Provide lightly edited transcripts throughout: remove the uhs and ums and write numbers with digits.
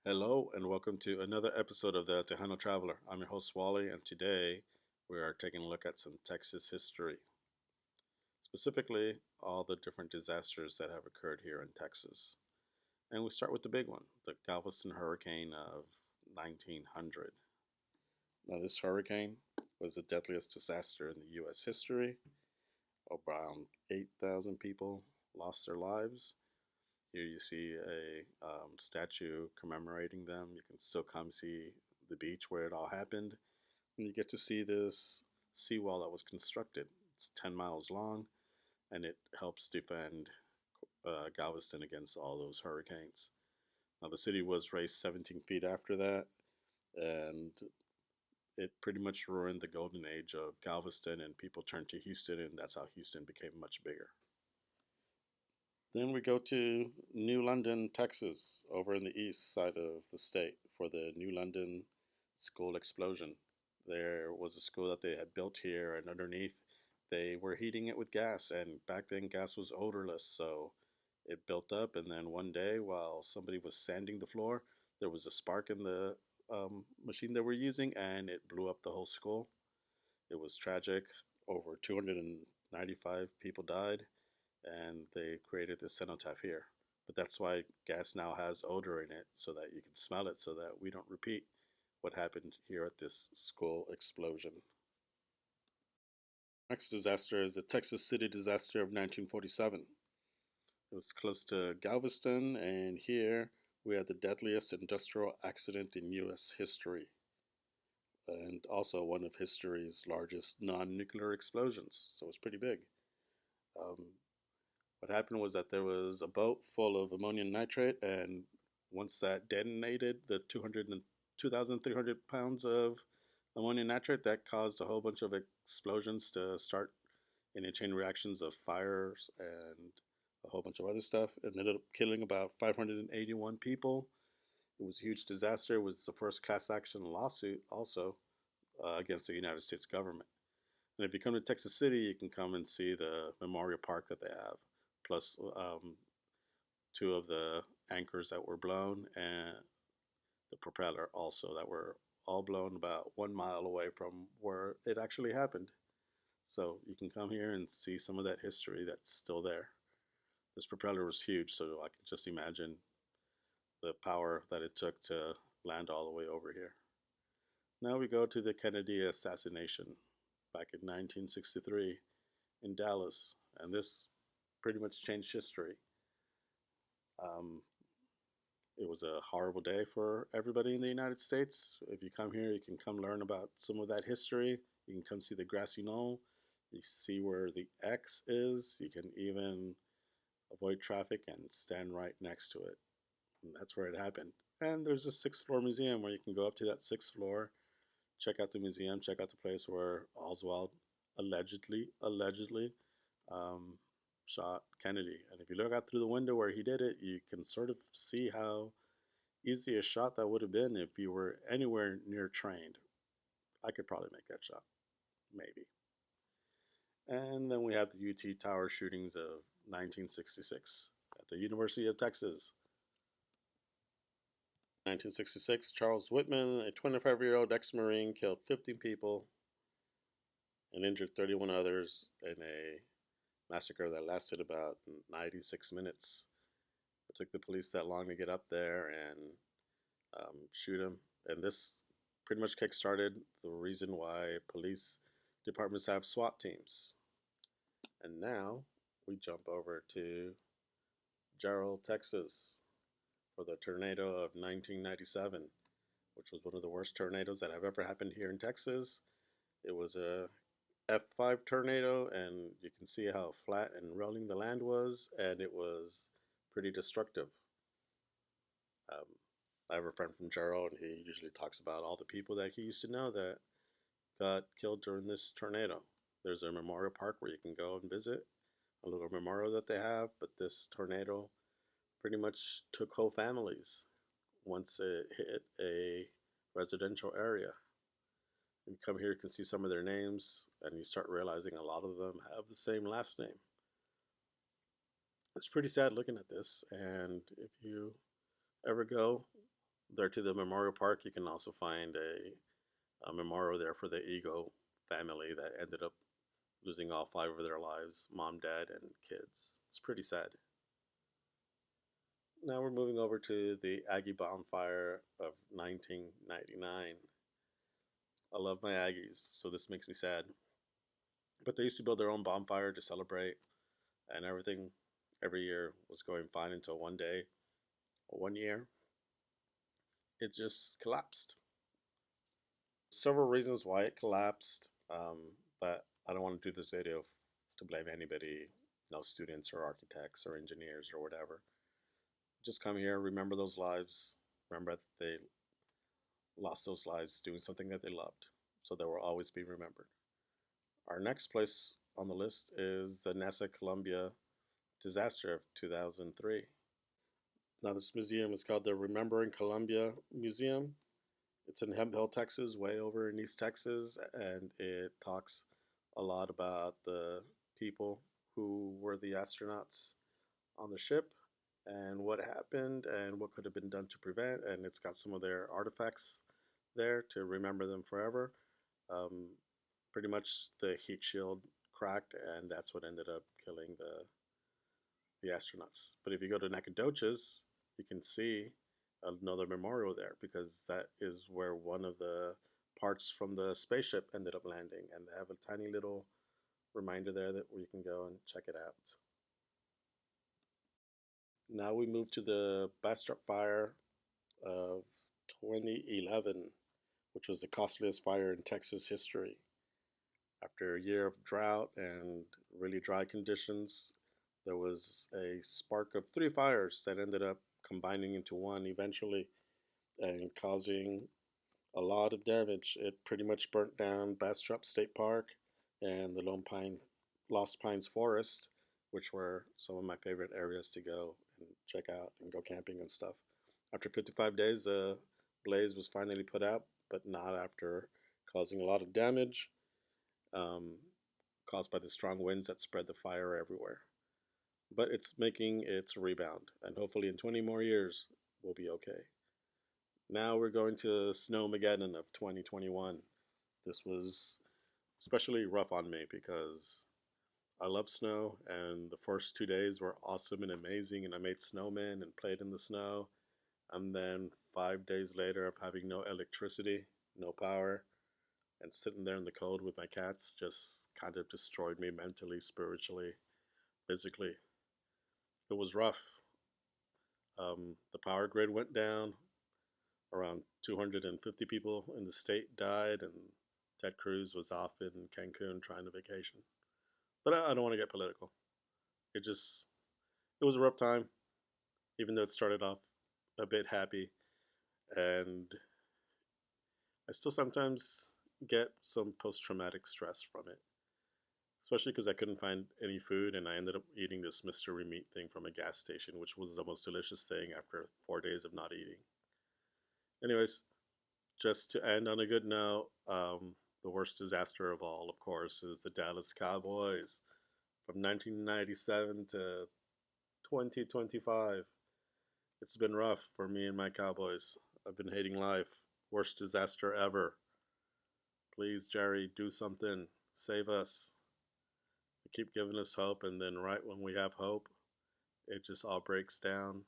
Hello and welcome to another episode of the Tejano Traveler. I'm your host Wally, and today we are taking a look at some Texas history, specifically all the different disasters that have occurred here in Texas. And we start with the big one, the Galveston hurricane of 1900. Now, this hurricane was the deadliest disaster in the U.S. history. Around 8,000 people lost their lives. Here you see a statue commemorating them. You can still come see the beach where it all happened. And you get to see this seawall that was constructed. It's 10 miles long and it helps defend Galveston against all those hurricanes. Now, the city was raised 17 feet after that, and it pretty much ruined the golden age of Galveston, and people turned to Houston, and that's how Houston became much bigger. Then we go to New London, Texas, over in the east side of the state for the New London school explosion. There was a school that they had built here, and underneath they were heating it with gas. And back then, gas was odorless, so it built up. And then one day, while somebody was sanding the floor, there was a spark in the machine they were using, and it blew up the whole school. It was tragic. Over 295 people died, and they created this cenotaph here. But that's why gas now has odor in it, so that you can smell it, so that we don't repeat what happened here at this school explosion. Next disaster is the Texas City disaster of 1947. It was close to Galveston, and here we had the deadliest industrial accident in U.S. history, and also one of history's largest non nuclear explosions, so it was pretty big. Um, what happened was that there was a boat full of ammonium nitrate, and once that detonated, the 2,300 pounds of ammonium nitrate, that caused a whole bunch of explosions to start in a chain reactions of fires and a whole bunch of other stuff. It ended up killing about 581 people. It was a huge disaster. It was the first class action lawsuit also against the United States government. And if you come to Texas City, you can come and see the memorial park that they have, plus two of the anchors that were blown and the propeller also that were all blown about 1 mile away from where it actually happened. So you can come here and see some of that history that's still there. This propeller was huge, so I can just imagine the power that it took to land all the way over here. Now we go to the Kennedy assassination back in 1963 in Dallas, and this pretty much changed history. Um, it was a horrible day for everybody in the United States. If you come here, you can come learn about some of that history. You can come see the grassy knoll. You see where the X is. You can even avoid traffic and stand right next to it. And that's where it happened. And there's a sixth floor museum where you can go up to that sixth floor, check out the museum, check out the place where Oswald allegedly um, shot Kennedy. And if you look out through the window where he did it, you can sort of see how easy a shot that would have been if you were anywhere near trained. I could probably make that shot, maybe. And then we have the UT Tower shootings of 1966 at the University of Texas. 1966, Charles Whitman, a 25-year-old ex-Marine, killed 15 people and injured 31 others in a massacre that lasted about 96 minutes. It took the police that long to get up there and shoot him. And this pretty much kick-started the reason why police departments have SWAT teams. And now we jump over to Jarrell, Texas for the tornado of 1997, which was one of the worst tornadoes that have ever happened here in Texas. It was a F5 tornado, and you can see how flat and rolling the land was, and it was pretty destructive. Um, I have a friend from Jarrell, and he usually talks about all the people that he used to know that got killed during this tornado. There's a memorial park where you can go and visit, a little memorial that they have, but this tornado pretty much took whole families once it hit a residential area. You come here, you can see some of their names, and you start realizing a lot of them have the same last name. It's pretty sad looking at this, and if you ever go There to the Memorial Park, you can also find a memorial there for the Ego family that ended up losing all five of their lives, mom, dad, and kids. It's pretty sad. Now we're moving over to the Aggie bonfire of 1999. I love my Aggies, so this makes me sad. But they used to build their own bonfire to celebrate, and everything every year was going fine until one day, or one year, it just collapsed. Several reasons why it collapsed, but I don't want to do this video to blame anybody, no students or architects or engineers or whatever. Just come here, remember those lives, remember that they lost those lives doing something that they loved, so they will always be remembered. Our next place on the list is the NASA Columbia disaster of 2003. Now, this museum is called the Remembering Columbia Museum. It's in Hemp Hill, Texas, way over in East Texas, and it talks a lot about the people who were the astronauts on the ship and what happened and what could have been done to prevent. And it's got some of their artifacts there to remember them forever. Um, Pretty much the heat shield cracked, and that's what ended up killing the astronauts. But if you go to Nacogdoches, you can see another memorial there because that is where one of the parts from the spaceship ended up landing, and they have a tiny little reminder there that where you can go and check it out. Now we move to the Bastrop Fire of 2011, which was the costliest fire in Texas history. After a year of drought and really dry conditions, there was a spark of three fires that ended up combining into one eventually and causing a lot of damage. It pretty much burnt down Bastrop State Park and the Lost Pines Forest, which were some of my favorite areas to go and check out and go camping and stuff. After 55 days, the blaze was finally put out, but not after causing a lot of damage um, caused by the strong winds that spread the fire everywhere. But it's making its rebound, and hopefully in 20 more years, we'll be okay. Now we're going to Snowmageddon of 2021. This was especially rough on me because I love snow, and the first 2 days were awesome and amazing, and I made snowmen and played in the snow. And then 5 days later of having no electricity, no power, and sitting there in the cold with my cats just kind of destroyed me mentally, spiritually, physically. It was rough. The power grid went down. Around 250 people in the state died, and Ted Cruz was off in Cancun trying to vacation. But I don't want to get political. It was a rough time, even though it started off a bit happy. And I still sometimes get some post traumatic stress from it, especially because I couldn't find any food, and I ended up eating this mystery meat thing from a gas station, which was the most delicious thing after 4 days of not eating. Anyways, just to end on a good note, the worst disaster of all, of course, is the Dallas Cowboys from 1997 to 2025. It's been rough for me and my Cowboys. I've been hating life. Worst disaster ever. Please, Jerry, do something. Save us. You keep giving us hope, and then right when we have hope, it just all breaks down.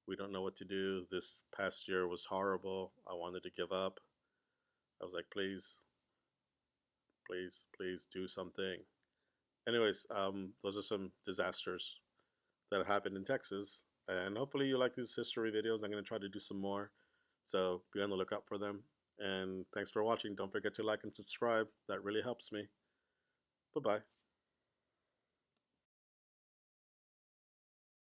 We don't know what to do. This past year was horrible. I wanted to give up. I was like, please, please, please do something. Anyways, those are some disasters that happened in Texas. And hopefully you like these history videos. I'm going to try to do some more. So be on the lookout for them. And thanks for watching. Don't forget to like and subscribe. That really helps me. Bye-bye.